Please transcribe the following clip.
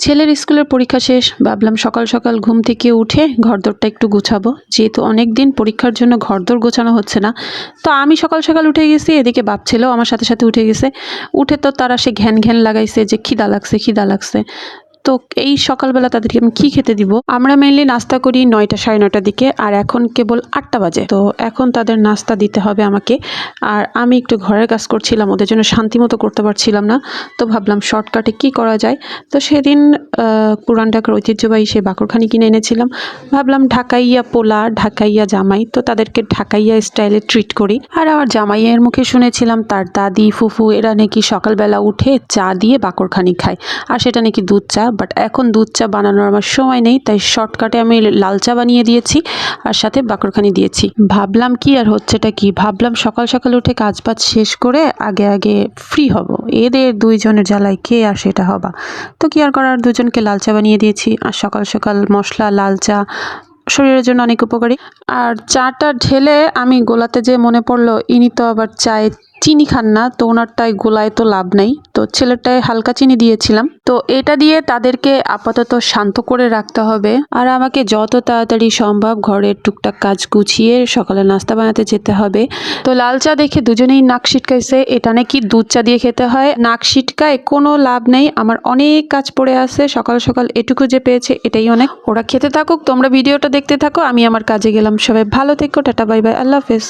ছেলের স্কুলের পরীক্ষা শেষ, ভাবলাম সকাল সকাল ঘুম থেকে উঠে ঘরদোরটা একটু গুছাবো, যেহেতু অনেক দিন পরীক্ষার জন্য ঘরদোর গোছানো হচ্ছে না। তো আমি সকাল সকাল উঠে গেছি, এদিকে বাপ ছেলেও আমার সাথে সাথে উঠে গেছে। উঠে তো তারা সে ঘ্যান ঘ্যান লাগাইছে যে খিদা লাগছে খিদা লাগছে। তো এই সকালবেলা তাদেরকে আমি কি খেতে দিব? আমরা মেইনলি নাস্তা করি 9টা সাড়ে 9টার দিকে, আর এখন কেবল 8টা বাজে। তো এখন তাদের নাস্তা দিতে হবে আমাকে। আর আমি একটু ঘরের কাজ করছিলাম, ওদের জন্য শান্তি মতো করতে পারছিলাম না। তো ভাবলাম শর্টকাটে কি করা যায়। তো সেদিন পুরান ঢাকার ঐতিহ্যবাহী সেই বাকরখানি কিনে এনেছিলাম। ভাবলাম ঢাকাইয়া পোলা, ঢাকাইয়া জামাই, তো তাদেরকে ঢাকাইয়া স্টাইলে ট্রিট করি। আর আমার জামাইয়ের মুখে শুনেছিলাম তার দাদি ফুফু এরা নাকি সকালবেলা উঠে চা দিয়ে বাকরখানি খায়, আর সেটা নাকি দুধ চা। বাট এখন দুধ চা বানানোর আমার সময় নেই, তাই শর্টকাটে আমি লাল চা বানিয়ে দিয়েছি আর সাথে বাকরখানি দিয়েছি। ভাবলাম কি আর হচ্ছেটা কি, ভাবলাম সকাল সকাল উঠে কাজ বাজ শেষ করে আগে আগে ফ্রি হব, এদের দুইজনের জ্বালায় কে আর সেটা হবা। তো কি আর করার, দুজনকে লাল চা বানিয়ে দিয়েছি। আর সকাল সকাল মশলা লাল চা শরীরের জন্য অনেক উপকারী। আর চাটা ঢেলে আমি গোলাতে যে মনে পড়লো ইনি তো আবার চায়ে চিনি খান না, তো ওনারটায় গোলায় তো লাভ নাই, তো ছেলেটায় হালকা চিনি দিয়েছিলাম। তো এটা দিয়ে তাদেরকে আপাতত শান্ত করে রাখতে হবে, আর আমাকে যত তাড়াতাড়ি সম্ভব ঘরের টুকটাক কাজ গুছিয়ে সকালে নাস্তা বানাতে যেতে হবে। তো লাল চা দেখে দুজনেই নাক সিটকাইছে, এটা নাকি দুধ চা দিয়ে খেতে হয়। নাক সিটকায় কোনো লাভ নেই, আমার অনেক কাজ পড়ে আছে। সকাল সকাল এটুকু যে পেয়েছে এটাই অনেক। ওরা খেতে থাকুক, তোমরা ভিডিওটা দেখতে থাকো, আমি আমার কাজে গেলাম। সবাই ভালো থেকো, টাটা বাই বাই, আল্লাহ হাফেজ।